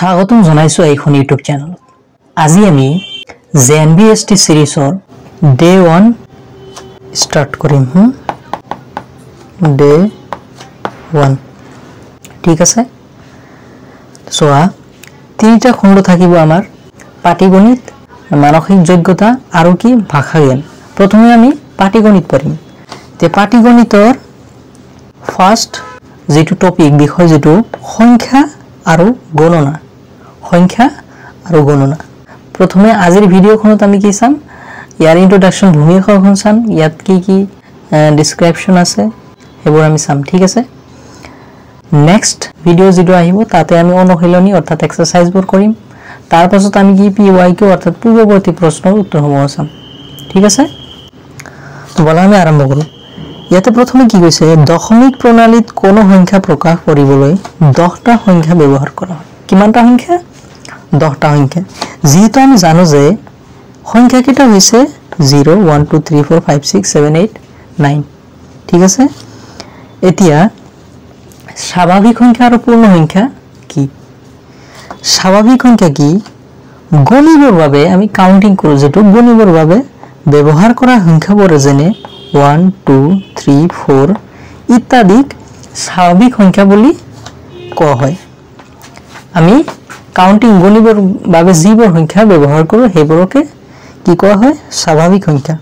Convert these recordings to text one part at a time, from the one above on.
স্বাগতম জনাইছো এইখন ইউটিউব চ্যানেল। আজি আমি জেএনবিএসটি সিৰিজৰ ডে 1 স্টাৰ্ট কৰিম। ডে 1 ঠিক আছে। সোয়া তিনিটা খণ্ড থাকিব আমাৰ পাটিগণিত, মানসিক যোগ্যতা আৰু কি ভাষা জ্ঞান। প্ৰথমে আমি পাটিগণিত পঢ়িম। তে পাটিগণিতৰ ফাৰ্স্ট যেটো টপিক বিষয় যেটো সংখ্যা আৰু গণনা। সংখ্যা আৰু গণনা। প্ৰথমে আজিৰ ভিডিওখনত আমি কি চাম, ইয়াৰ ইন্ট্ৰোডাকশন ভূমিকাখন চাম, ইয়াত কি কি ডেসক্ৰিপশন আছে হেবোৰ আমি চাম। ঠিক আছে। নেক্সট ভিডিও যেটো আহিব তাতে আমি অনুশীলনী অৰ্থাৎ এক্সাৰসাইজবোৰ কৰিম। তাৰ পাছত আমি কি পিওয়াইকিউ অৰ্থাৎ পূৰ্বৱৰ্তী প্ৰশ্নৰ উত্তৰসমূহ চাম। ঠিক আছে। তো বলা আমি আৰম্ভ কৰোঁ। ইয়াতে প্ৰথমে কি কৈছে, দশমিক প্ৰণালীত কোনো সংখ্যা প্ৰকাশ কৰিবলৈ 10টা সংখ্যা ব্যৱহাৰ কৰা হয়। কিমানটা সংখ্যা? 10টা সংখ্যা। যেহেতু আমি জানো যে সংখ্যা কেইটা হৈছে 0 1 2 3 4 5 6 7 8 9। ঠিক আছে। এতিয়া স্বাভাৱিক সংখ্যা আৰু পূৰ্ণ সংখ্যা কি? স্বাভাৱিক সংখ্যা কি? গণিবৰ বাবে আমি কাউন্টিং কৰোঁ, যেটো গণিবৰ বাবে ব্যৱহাৰ কৰা সংখ্যাবোৰ যেনে 1 2 3 4 ইত্যাদিক স্বাভাৱিক সংখ্যা বুলি কোৱা হয়। আমি কাউন্টিং গণিবৰ বাবে যিবোৰ সংখ্যা ব্যৱহাৰ কৰোঁ সেইবোৰকে কি কোৱা হয়? স্বাভাৱিক সংখ্যা।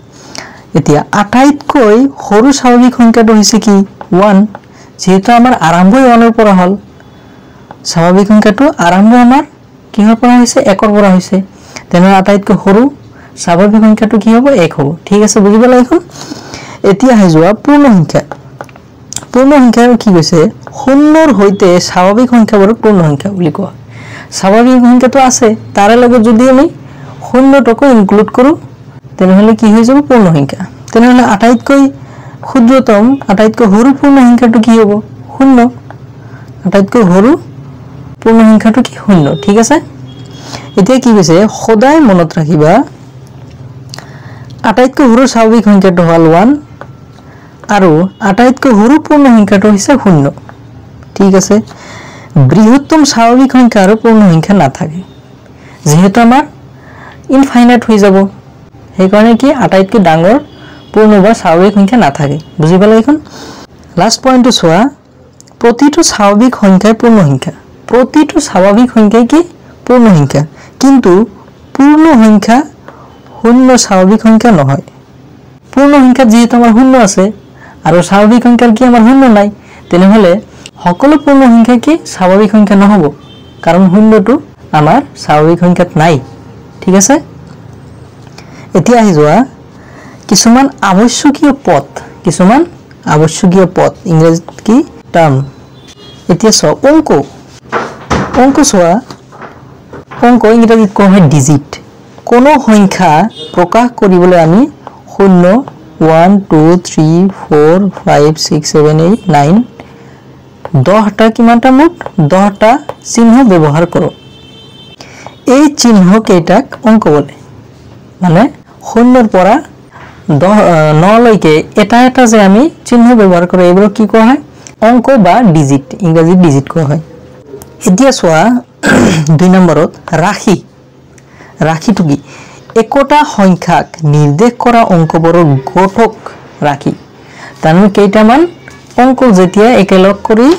এতিয়া আটাইতকৈ সৰু স্বাভাৱিক সংখ্যাটো হৈছে কি? 1। যেহেতু আমাৰ আৰম্ভ 1ৰ পৰা হ'ল, স্বাভাৱিক সংখ্যাটো আৰম্ভ আমাৰ কিহৰ পৰা হৈছে? 1ৰ পৰা হৈছে। তেনে আটাইতকৈ সৰু স্বাভাৱিক সংখ্যাটো কি হ'ব? 1 হ'ব। ঠিক আছে, বুজি পালা এখন। এতিয়া আহি যোৱা পূৰ্ণ সংখ্যা। পূৰ্ণ সংখ্যা কি কৈছে? শূন্যৰ সৈতে স্বাভাৱিক সংখ্যাবোৰক পূৰ্ণ সংখ্যা বুলি কোৱা হয়। স্বাভাৱিক সংখ্যাটো আছে, তাৰে লগত যদি আমি শূন্যটোকো ইনক্লুড কৰোঁ তেনেহলে কি হৈ যাব? পূৰ্ণ সংখ্যা। তেনেহলে আটাইতকৈ ক্ষুদ্ৰতম আটাইতকৈ সৰু পূৰ্ণ সংখ্যাটো কি হ'ব? 0। আটাইতকৈ সৰু পূৰ্ণ সংখ্যাটো কি? 0। ঠিক আছে। এতিয়া কি কৈছে, সদায় মনত ৰাখিবা আটাইতকৈ সৰু স্বাভাৱিক সংখ্যাটো হ'ল 1 আৰু আটাইতকৈ সৰু পূৰ্ণ সংখ্যাটো হৈছে 0। ঠিক আছে। বৃহত্তম স্বাভাৱিক সংখ্যা আৰু পূৰ্ণ সংখ্যা নাথাকে, যেহেতু আমাৰ ইনফাইনাইট হৈ যাব। সেইকাৰণে কি আটাইতকৈ ডাঙৰ পূৰ্ণ বা স্বাভাৱিক সংখ্যা নাথাকে। বুজি পালা এখন। লাষ্ট পইণ্টটো চোৱা, প্ৰতিটো স্বাভাৱিক সংখ্যাই পূৰ্ণ সংখ্যা। প্ৰতিটো স্বাভাৱিক সংখ্যাই কি? পূৰ্ণ সংখ্যা। কিন্তু পূৰ্ণ সংখ্যা 0 স্বাভাৱিক সংখ্যা নহয়। পূৰ্ণ সংখ্যাত যেহেতু আমাৰ 0 আছে আৰু স্বাভাৱিক সংখ্যাৰ কি আমাৰ 0 নাই, তেনেহলে সকলো পূৰ্ণ সংখ্যা কি স্বাভাৱিক সংখ্যা নহব, কাৰণ 0টো আমাৰ স্বাভাৱিক সংখ্যাত নাই। ঠিক আছে। এতিয়া আহি যোৱা কিছুমান আৱশ্যকীয় পদ। কিছুমান আৱশ্যকীয় পদ ইংৰাজীত কি? টাৰ্ম। এতিয়া চোৱা অংক। অংক চোৱা, অংক ইংৰাজীত কোৱা হয় ডিজিট। কোনো সংখ্যা প্ৰকাশ কৰিবলৈ আমি 0 1 2 3 4 5 6 7 8 9 10টা কিমানটা মুঠ 10টা চিহ্ন ব্যৱহাৰ কৰোঁ। এই চিহ্ন কেইটাক অংক বোলে। মানে 0ৰ পৰা 9 লৈকে এটা এটা যে আমি চিহ্ন ব্যৱহাৰ কৰোঁ এইবোৰ কি কোৱা হয়? অংক বা ডিজিট। ইংৰাজীত ডিজিট কোৱা হয়। এতিয়া চোৱা 2 নম্বৰত ৰাশি। ৰাশিটো কি? একোটা সংখ্যাক নিৰ্দেশ কৰা অংকবোৰৰ গঠক ৰাশি। তাৰমানে কেইটামান অংক যেতিয়া একেলগ কৰি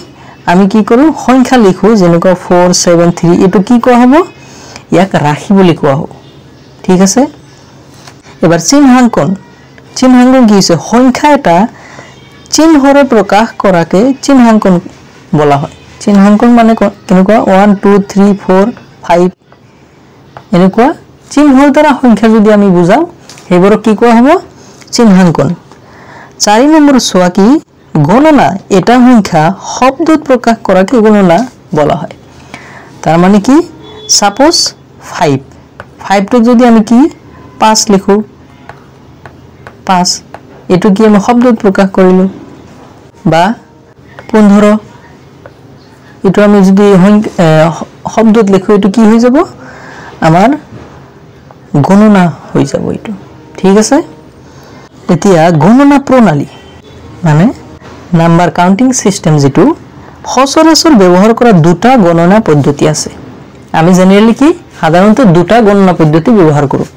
আমি কি কৰোঁ? সংখ্যা লিখোঁ, যেনেকুৱা 4 7 3, এইটো কি কোৱা হ'ব? ইয়াক ৰাশি বুলি কোৱা হ'ব। ঠিক আছে। এবাৰ চিহ্নাঙ্কন। চিহ্নাঙ্কন কি হৈছে? সংখ্যা এটা চিহ্নৰে প্ৰকাশ কৰাকে চিহ্নাঙ্কন বলা হয়। চিহ্নাঙ্কন মানে কেনেকুৱা? 1 2 3 4 5 এনেকুৱা চিহ্নৰ দ্বাৰা সংখ্যা যদি আমি বুজাও সেইবোৰক কি কোৱা হ'ব? চিহ্নাঙ্কন। 4 নম্বৰ চোৱা কি? গণনা। এটা সংখ্যা শব্দত প্ৰকাশ কৰাকে গণনা বলা হয়। তাৰ মানে কি? সাপোজ 5 5টো যদি আমি কি 5 লিখো, 5 এটো কি আমি শব্দত প্ৰকাশ কৰিলো, বা 15 এটো আমি যদি শব্দত লিখো এটো কি হৈ যাব? আমাৰ গণনা হৈ যাব এটো। ঠিক আছে। এতিয়া গণনা প্ৰণালী মানে নাম্বাৰ কাউন্টিং সিস্টেম, যেটো সচৰাচৰ ব্যৱহাৰ কৰা দুটা গণনা পদ্ধতি আছে। আমি জেনাৰেলি কি সাধাৰণতে দুটা গণনা পদ্ধতি ব্যৱহাৰ কৰোঁ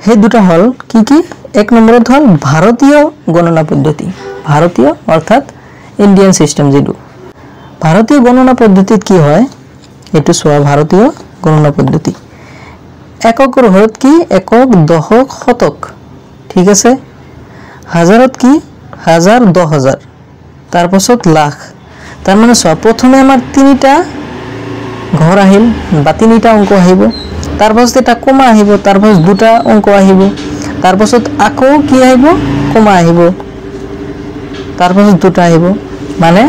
সেই দুটা হল কি এক নম্বৰত হল ভাৰতীয় গণনা পদ্ধতি ভাৰতীয় অৰ্থাৎ ইণ্ডিয়ান সিস্টেম যেটো ভাৰতীয় গণনা পদ্ধতিত কি হয় এটো সোৱা ভাৰতীয় গণনা পদ্ধতি এককৰ হৰত কি একক দশক শতক ঠিক আছে হাজাৰত কি হাজাৰ 10000 তাৰ পাছত লাখ তাৰ মানে সোৱা প্ৰথমে আমাৰ তিনিটা ঘৰ আহিল বা তিনিটা অংক আহিব তাৰ পাছত এটা কমা আহিব তাৰ পাছত দুটা অংক আহিব তাৰ পাছত আকৌ কি আহিব কমা আহিব তাৰ পাছত দুটা আহিব মানে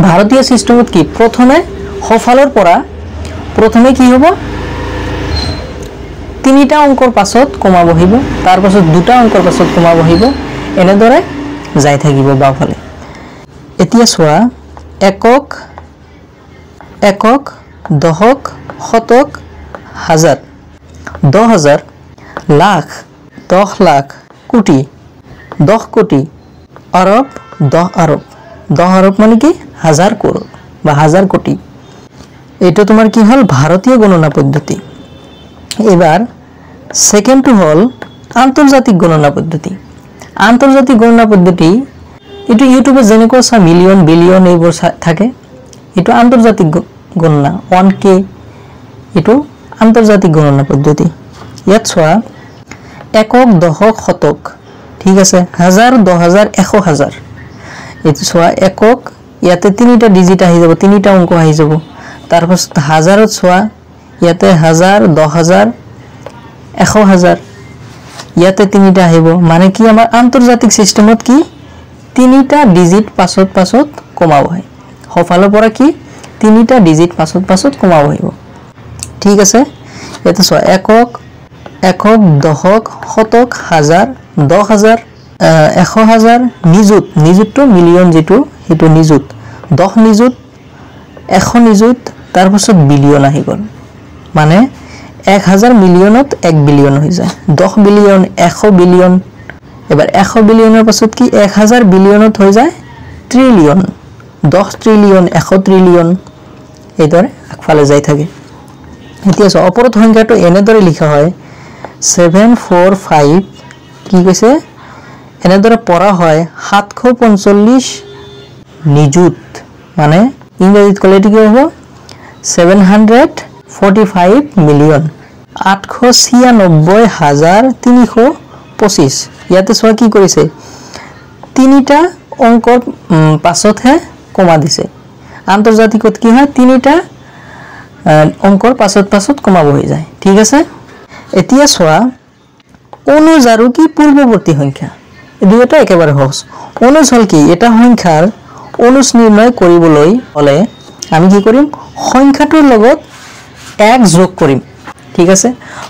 ভাৰতীয় সিস্টেমত কি প্ৰথমে হফালৰ পৰা প্ৰথমে কি হ'ব তিনিটা অংকৰ পাছত কমা বহিব তাৰ পাছত দুটা অংকৰ পাছত কমা বহিব এনেদৰে যাই থাকিব বাওফালে এতিয়া সোৱা একক দশক শতক হাজাৰ 10000 লাখ 10 লাখ কোটি 10 কোটি অৰব 10 অৰব 10 অৰব মানে কি হাজাৰ কৰোৰ বা হাজাৰ কোটি এটা তোমাৰ কি হল ভাৰতীয় গণনা পদ্ধতি এবাৰ সেকেন্ডটো হল আন্তৰ্জাতিক গণনা পদ্ধতি আন্তৰ্জাতিক গণনা পদ্ধতি এটো ইউটিউবে যেনেকৈ সা মিলিয়ন বিলিয়ন এইবোৰ থাকে এটো আন্তৰ্জাতিক গণনা 1k এটো আন্তৰ্জাতিক গণনা পদ্ধতি ইয়াত সোৱা একক দশক শতক ঠিক আছে হাজাৰ 10000 100000 এটো সোৱা একক ইয়াতে তিনিটা ডিজিট আহি যাব তিনিটা অংক আহি যাব তাৰ পাছত হাজাৰত সোৱা ইয়াতে 1000 10000 100000 ইয়াতে তিনিটা আহিব মানে কি আমাৰ আন্তৰ্জাতিক সিস্টেমত কি তিনিটা ডিজিট পাছত কমা হয় হফালৰ পৰা কি তিনিটা ডিজিট পাছত কমা আহিব ঠিক আছে এটা সোৱা একক দশক শতক হাজাৰ 10000 100000 নিযুত মিলিয়ন যেটো হেতু নিযুত 10 নিযুত 100 নিযুত তাৰ পাছত বিলিয়ন আহি গল মানে 1000 মিলিয়নত 1 বিলিয়ন হৈ যায় 10 বিলিয়ন 100 বিলিয়ন এবাৰ 100 বিলিয়নৰ পাছত কি 1000 বিলিয়নত হৈ যায় ট্ৰিলিয়ন 10 ট্ৰিলিয়ন 100 ট্ৰিলিয়ন এইদৰে আগফালে যাই থাকে এতিয়া অপৰত সংখ্যাটো এনেদৰে লিখা হয় 745 কি কৈছে এনেদৰে পঢ়া হয় 745 নিযুত মানে ইংৰাজীত কলে কি হ'ব 745 মিলিয়ন 896325 ইয়াতে সোৱা কি কৰিছে তিনিটা অংকৰ পাছতহে কমা দিছে আন্তৰ্জাতিকত কি হয় তিনিটা অংকৰ পাছত কমা বহি যায় ঠিক আছে এতিয়া সোৱা অনুজ আৰু কি পূৰ্ববৰ্তী সংখ্যা দুটা একেবাৰে সহজ অনুজ হল কি এটা সংখ্যাৰ অনুজ নিৰ্ণয় কৰিবলৈ হলে আমি কি কৰিম সংখ্যাটোৰ লগত 1 যোগ কৰিম ঠিক আছে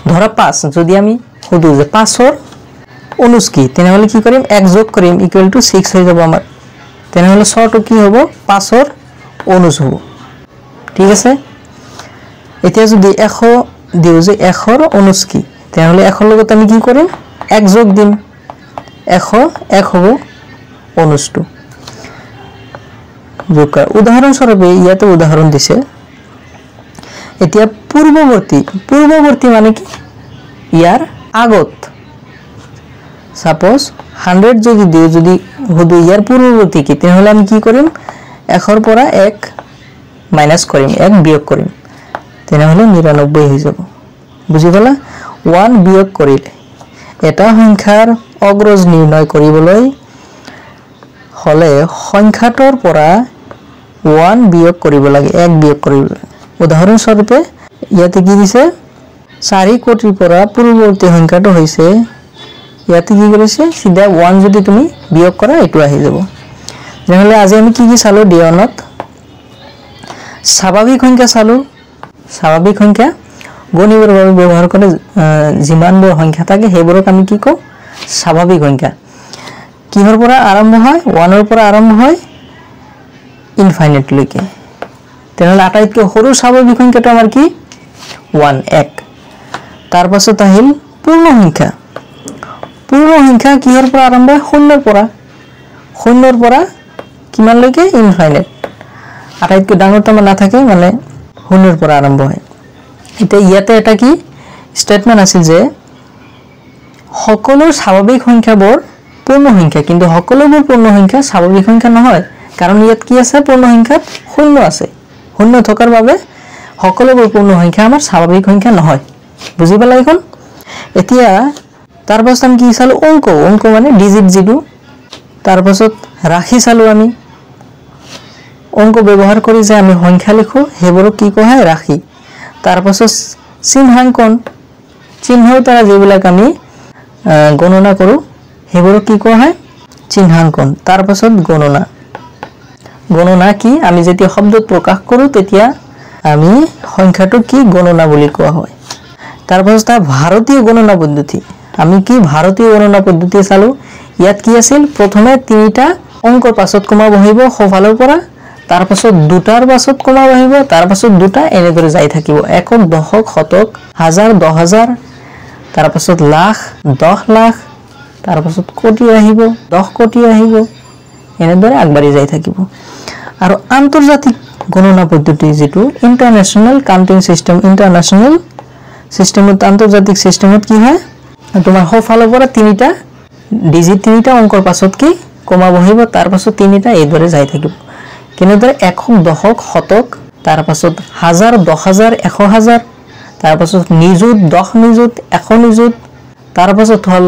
ধৰা 5 যদি আমি খুদু যে 5ৰ অনুজ কি তেনেহলে কি কৰিম 1 যোগ কৰিম ইকুৱেল টু 6 হৈ যাব আমাৰ তেনেহলে শৰ্টটো কি হ'ব 5ৰ অনুজ হ'ব ঠিক আছে এতিয়া যদি 100 দিও যে 100ৰ অনুজ কি তেনেহলে 100ৰ লগত আমি কি কৰিম 1 যোগ দিম 100 1 হ'ব অনুজটো যোগ কৰা উদাহৰণ স্বৰূপে ইয়াতে উদাহৰণ দিছে এতিয়া পূৰ্ববৰ্তী মানে কি ইয়াৰ আগত সাপোজ 100 যদি দিও যদি হদু ইয়াৰ পূৰ্ববৰ্তী কি তেনেহলে আমি কি কৰিম 100ৰ পৰা 1 মাইনাস কৰিম 1 বিয়োগ কৰিম তেনেহলে 99 হৈ যাব বুজি পালা 1 বিয়োগ কৰিলে এটা সংখ্যাৰ অগ্ৰজ নিৰ্ণয় কৰিবলৈ হলে সংখ্যাটোৰ পৰা 1 বিয়োগ কৰিব লাগে 1 বিয়োগ কৰিব উদাহৰণ স্বৰূপে ইয়াতে কি দিছে 4 কোটিৰ পৰা পূৰ্ববৰ্তী সংখ্যাটো হৈছে ইয়াতে কি কৰিছে সিধা 1 যদি তুমি বিয়োগ কৰা এটো আহি যাব যেনেহলে আজি আমি কি চালো ডিয়নত স্বাভাৱিক সংখ্যা চালো স্বাভাৱিক সংখ্যা গণিবৰ বাবে ব্যৱহাৰ কৰে যিমানবোৰ সংখ্যা থাকে হেবোৰক আমি কি কও স্বাভাৱিক সংখ্যা কিহৰ পৰা আৰম্ভ হয় 1ৰ পৰা আৰম্ভ হয় ইনফাইনাইট লৈকে তেনেহলে আটাইতকৈ সৰু স্বাভাৱিক সংখ্যাটো আমাৰ কি 1 তাৰ পাছত আহিল পূৰ্ণ সংখ্যা কিহৰ পৰা আৰম্ভ হয় 0ৰ পৰা কিমান লৈকে ইনফাইনাইট আটাইতকৈ ডাঙৰটো নাথাকে মানে 0ৰ পৰা আৰম্ভ হয় এতিয়া ইয়াতে এটা কি স্টেটমেন্ট আছিল যে সকলো স্বাভাৱিক সংখ্যাবোৰ পূৰ্ণ সংখ্যা, কিন্তু সকলোবোৰ পূৰ্ণ সংখ্যা স্বাভাৱিক সংখ্যা নহয়, কাৰণ ইয়াত কি আছে পূৰ্ণ সংখ্যাত শূন্য আছে। শূন্য থকাৰ বাবে সকলোবোৰ পূৰ্ণ সংখ্যা আমাৰ স্বাভাৱিক সংখ্যা নহয়। বুজি পালা এখন? এতিয়া তাৰ পাছত আমি কি চালো অংক মানে ডিজিট যিটো। তাৰ পাছত ৰাশি চালো আমি। অংক ব্যৱহাৰ কৰি যে আমি সংখ্যা লিখো সেইবোৰক কি কোৱা হয় ৰাশি। তাৰ পাছত চিহ্নাঙ্কন, চিহ্নৰ দ্বাৰা যিবিলাক আমি গণনা কৰো সেইবোৰক কি কোৱা হয় চিহ্নাঙ্কন। তাৰ পাছত গণনা কি আমি যেতিয়া শব্দত প্ৰকাশ কৰো তেতিয়া আমি সংখ্যাটো কি গণনা বুলি কোৱা হয়। তাৰ পাছত ভাৰতীয় গণনা পদ্ধতি, আমি কি ভাৰতীয় গণনা পদ্ধতি চালো। ইয়াত কি আছিল প্ৰথমে তিনিটা অংকৰ পাছত কমা বহিব সোঁফালৰ পৰা, তাৰ পাছত দুটাৰ পাছত কমা বহিব, তাৰ পাছত দুটা এনেদৰে যাই থাকিব। একক, দশক, শতক, হাজাৰ, 10,000, তাৰ পাছত লাখ, 10 লাখ, তাৰ পাছত কোটি আহিব, 10 কোটি আহিব, এনেদৰে আগবাঢ়ি যাই থাকিব। আৰু আন্তৰ্জাতিক গণনা পদ্ধতি যিটো ইন্টাৰনেশ্যনেল কাউন্টিং সিস্টেম, ইন্টাৰনেশ্যনেল সিস্টেমত আন্তৰ্জাতিক সিস্টেমত কি হয় তোমাৰ সোঁফালৰ পৰা তিনিটা ডিজিট, তিনিটা অংকৰ পাছত কি কমা বহিব, তাৰ পাছত তিনিটা এইদৰে যাই থাকিব। কেনেদৰে একক, দশক, শতক, তাৰ পাছত হাজাৰ, 10,000, 100,000, তাৰ পাছত নিযুত, 10 নিযুত, 100 নিযুত, তাৰ পাছত হল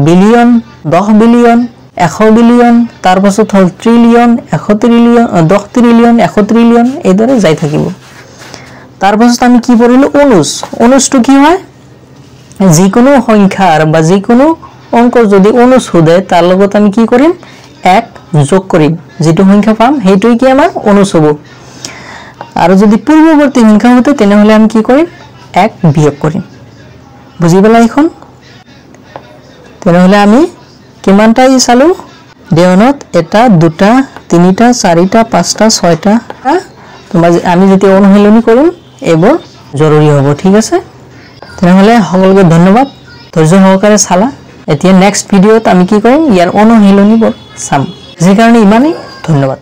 বিলিয়ন, 10 বিলিয়ন, 100 বিলিয়ন, তাৰ পাছত হল ট্ৰিলিয়ন, 100 ট্ৰিলিয়ন, 10 ট্ৰিলিয়ন, 100 ট্ৰিলিয়ন, এইদৰে যাই থাকিব। তাৰ পাছত আমি কি পঢ়িলো অনুজটো কি হয় যিকোনো সংখ্যাৰ বা যিকোনো অংকৰ যদি অনুজ সোধে তাৰ লগত আমি কি কৰিম 1 যোগ কৰিম, যেটো সংখ্যা পাম সেইটোই কি আমাৰ অনুজ হ'ব। আৰু যদি পূৰ্ববৰ্তী সংখ্যা হতে তেনেহলে আমি কি কৰিম 1 বিয়োগ কৰিম। বুজি পালা এখন? তেনেহলে আমি কিমানটা চালো দেওনত 1 2 3 4 5 6টা তোমাৰ আমি যেতিয়া অনুশীলনী কৰিম এইবোৰ জৰুৰী হ'ব। ঠিক আছে, তেনেহলে সকলোকে ধন্যবাদ ধৈৰ্য সহকাৰে চালা। এতিয়া নেক্সট ভিডিঅ'ত আমি কি কৰিম ইয়াৰ অনুশীলনীবোৰ চাম। যি কাৰণে ইমানেই ধন্যবাদ।